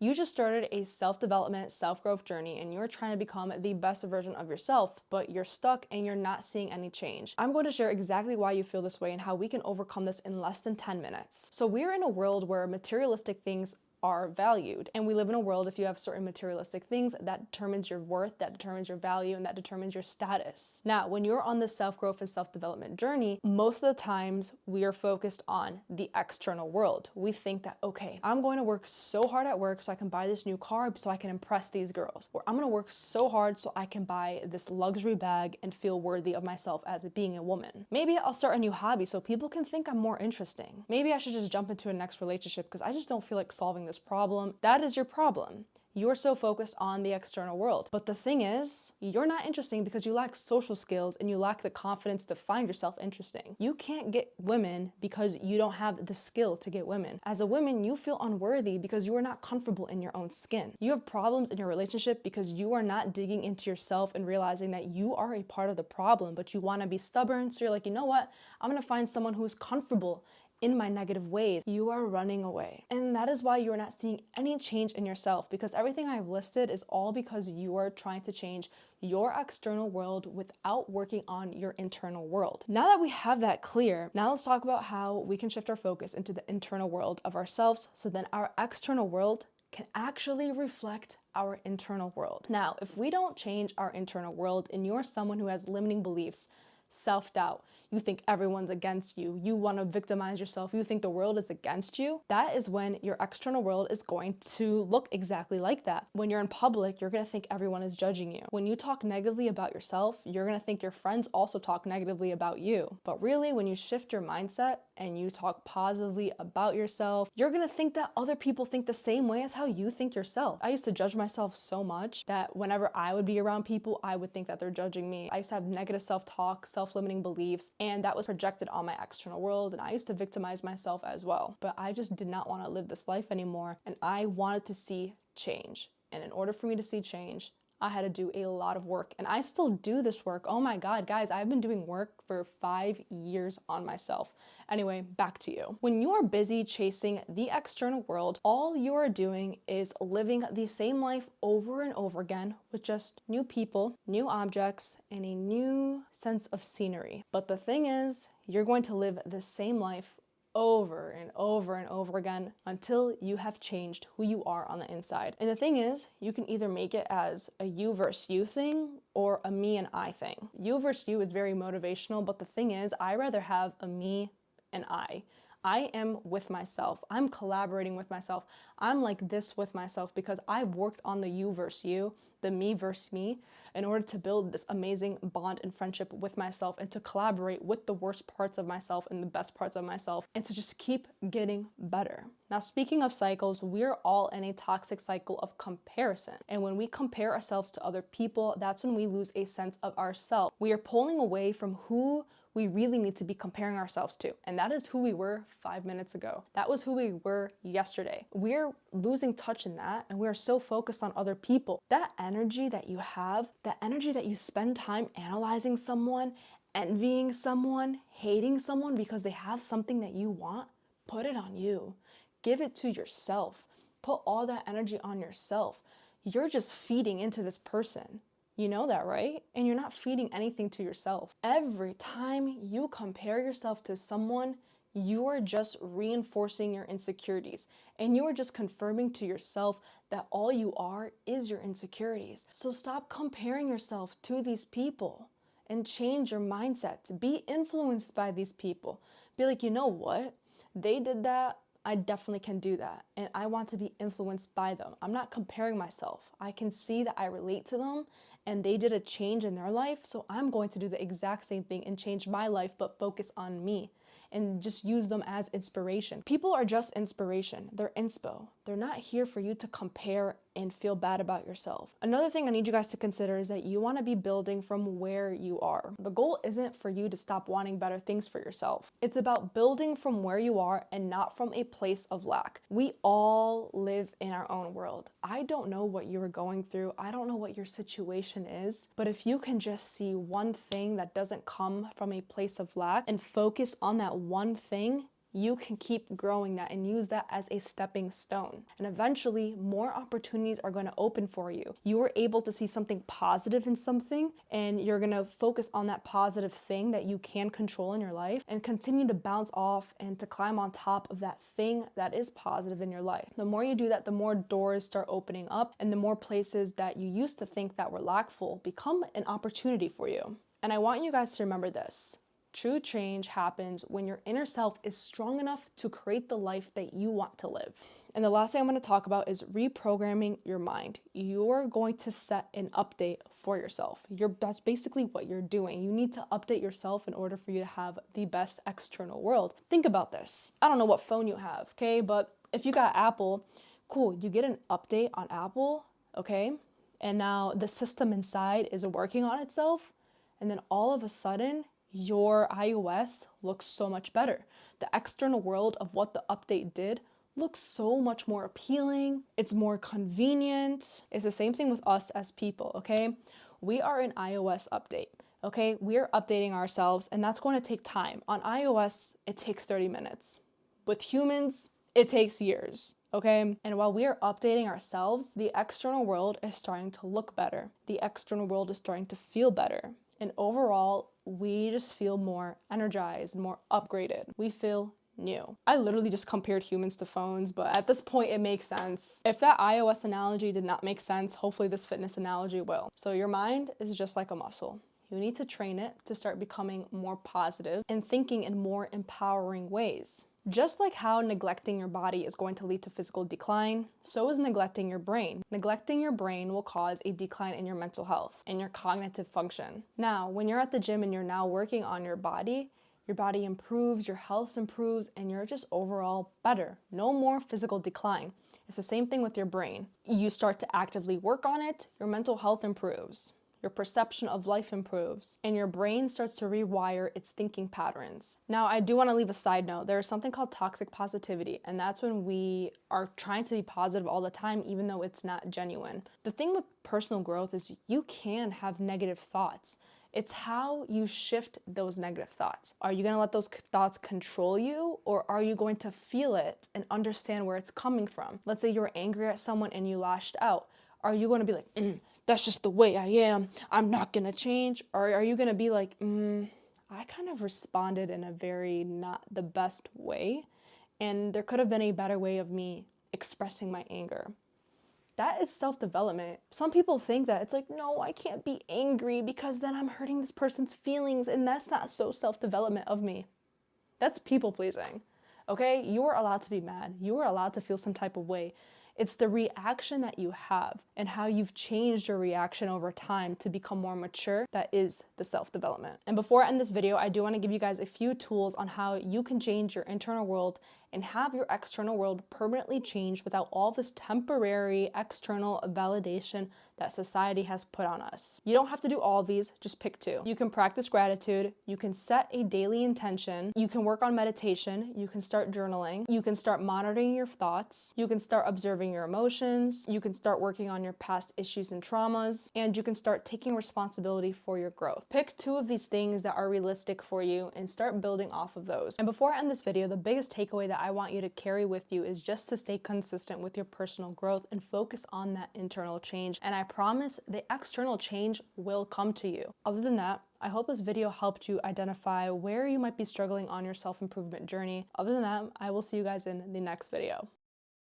You just started a self-development, self-growth journey, and you're trying to become the best version of yourself, but you're stuck and you're not seeing any change. I'm going to share exactly why you feel this way and how we can overcome this in less than 10 minutes. So we're in a world where materialistic things are valued. And we live in a world, if you have certain materialistic things, that determines your worth, that determines your value, and that determines your status. Now, when you're on this self-growth and self-development journey, most of the times we are focused on the external world. We think that, okay, I'm going to work so hard at work so I can buy this new car so I can impress these girls. Or I'm going to work so hard so I can buy this luxury bag and feel worthy of myself as being a woman. Maybe I'll start a new hobby so people can think I'm more interesting. Maybe I should just jump into a next relationship because I just don't feel like solving this problem. That is your problem. You're so focused on the external world. But the thing is, you're not interesting because you lack social skills and you lack the confidence to find yourself interesting. You can't get women because you don't have the skill to get women. As a woman, you feel unworthy because you are not comfortable in your own skin. You have problems in your relationship because you are not digging into yourself and realizing that you are a part of the problem, but you want to be stubborn. So you're like, you know what? I'm going to find someone who's comfortable in my negative ways. You are running away. And that is why you are not seeing any change in yourself, because everything I've listed is all because you are trying to change your external world without working on your internal world. Now that we have that clear, now let's talk about how we can shift our focus into the internal world of ourselves so then our external world can actually reflect our internal world. Now, if we don't change our internal world and you're someone who has limiting beliefs, self-doubt, you think everyone's against you, you want to victimize yourself, you think the world is against you, that is when your external world is going to look exactly like that. When you're in public, you're going to think everyone is judging you. When you talk negatively about yourself, you're going to think your friends also talk negatively about you. But really, when you shift your mindset and you talk positively about yourself, you're going to think that other people think the same way as how you think yourself. I used to judge myself so much that whenever I would be around people, I would think that they're judging me. I used to have negative self-talk, self-limiting beliefs, and that was projected on my external world, and I used to victimize myself as well. But I just did not want to live this life anymore, and I wanted to see change. And in order for me to see change, I had to do a lot of work, and I still do this work. Oh my God, guys, I've been doing work for 5 years on myself. Anyway, back to you. When you are busy chasing the external world, all you are doing is living the same life over and over again with just new people, new objects, and a new sense of scenery. But the thing is, you're going to live the same life over and over and over again until you have changed who you are on the inside. And the thing is, you can either make it as a you versus you thing or a me and I thing. You versus you is very motivational, but the thing is, I rather have a me and I. I am with myself. I'm collaborating with myself. I'm like this with myself because I've worked on the you versus you, the me versus me, in order to build this amazing bond and friendship with myself and to collaborate with the worst parts of myself and the best parts of myself and to just keep getting better. Now, speaking of cycles, we're all in a toxic cycle of comparison. And when we compare ourselves to other people, that's when we lose a sense of ourselves. We are pulling away from who we really need to be comparing ourselves to. And that is who we were 5 minutes ago. That was who we were yesterday. We're losing touch in that, and we are so focused on other people. That energy that you have, that energy that you spend time analyzing someone, envying someone, hating someone because they have something that you want, put it on you. Give it to yourself. Put all that energy on yourself. You're just feeding into this person. You know that, right? And you're not feeding anything to yourself. Every time you compare yourself to someone, you are just reinforcing your insecurities. And you are just confirming to yourself that all you are is your insecurities. So stop comparing yourself to these people and change your mindset. Be influenced by these people. Be like, you know what? They did that. I definitely can do that. And I want to be influenced by them. I'm not comparing myself. I can see that I relate to them and they did a change in their life. So I'm going to do the exact same thing and change my life, but focus on me and just use them as inspiration. People are just inspiration. They're inspo. They're not here for you to compare and feel bad about yourself. Another thing I need you guys to consider is that you want to be building from where you are. The goal isn't for you to stop wanting better things for yourself. It's about building from where you are and not from a place of lack. We all live in our own world. I don't know what you were going through. I don't know what your situation is, but if you can just see one thing that doesn't come from a place of lack and focus on that one thing, you can keep growing that and use that as a stepping stone. And eventually, more opportunities are going to open for you. You are able to see something positive in something, and you're going to focus on that positive thing that you can control in your life and continue to bounce off and to climb on top of that thing that is positive in your life. The more you do that, the more doors start opening up, and the more places that you used to think that were lackful become an opportunity for you. And I want you guys to remember this. True change happens when your inner self is strong enough to create the life that you want to live. And the last thing I'm going to talk about is reprogramming your mind. You're going to set an update for yourself. That's basically what you're doing. You need to update yourself in order for you to have the best external world. Think about this. I don't know what phone you have, okay? But if you got Apple, cool, you get an update on Apple, okay? And now the system inside is working on itself. And then all of a sudden, your iOS looks so much better. The external world of what the update did looks so much more appealing. It's more convenient. It's the same thing with us as people, okay? We are an iOS update, okay? We are updating ourselves, and that's going to take time. On iOS, it takes 30 minutes. With humans, it takes years, okay? And while we are updating ourselves, the external world is starting to look better. The external world is starting to feel better. And overall, we just feel more energized, more upgraded. We feel new. I literally just compared humans to phones, but at this point, it makes sense. If that iOS analogy did not make sense, hopefully this fitness analogy will. So your mind is just like a muscle. You need to train it to start becoming more positive and thinking in more empowering ways. Just like how neglecting your body is going to lead to physical decline, so is neglecting your brain. Neglecting your brain will cause a decline in your mental health and your cognitive function. Now, when you're at the gym and you're now working on your body improves, your health improves, and you're just overall better. No more physical decline. It's the same thing with your brain. You start to actively work on it, your mental health improves. Your perception of life improves, and your brain starts to rewire its thinking patterns. Now, I do want to leave a side note. There is something called toxic positivity, and that's when we are trying to be positive all the time, even though it's not genuine. The thing with personal growth is you can have negative thoughts. It's how you shift those negative thoughts. Are you going to let those thoughts control you, or are you going to feel it and understand where it's coming from? Let's say you're angry at someone and you lashed out. Are you going to be like, that's just the way I am, I'm not going to change? Or are you going to be like, I kind of responded in a very not the best way, and there could have been a better way of me expressing my anger? That is self-development. Some people think that it's like, no, I can't be angry because then I'm hurting this person's feelings, and that's not so self-development of me. That's people-pleasing, okay? You are allowed to be mad. You are allowed to feel some type of way. It's the reaction that you have and how you've changed your reaction over time to become more mature that is the self-development. And before I end this video, I do want to give you guys a few tools on how you can change your internal world and have your external world permanently changed without all this temporary external validation that society has put on us. You don't have to do all of these, just pick two. You can practice gratitude, you can set a daily intention, you can work on meditation, you can start journaling, you can start monitoring your thoughts, you can start observing your emotions, you can start working on your past issues and traumas, and you can start taking responsibility for your growth. Pick two of these things that are realistic for you and start building off of those. And before I end this video, the biggest takeaway that I want you to carry with you is just to stay consistent with your personal growth and focus on that internal change. And I promise the external change will come to you. Other than that, I hope this video helped you identify where you might be struggling on your self-improvement journey. Other than that, I will see you guys in the next video.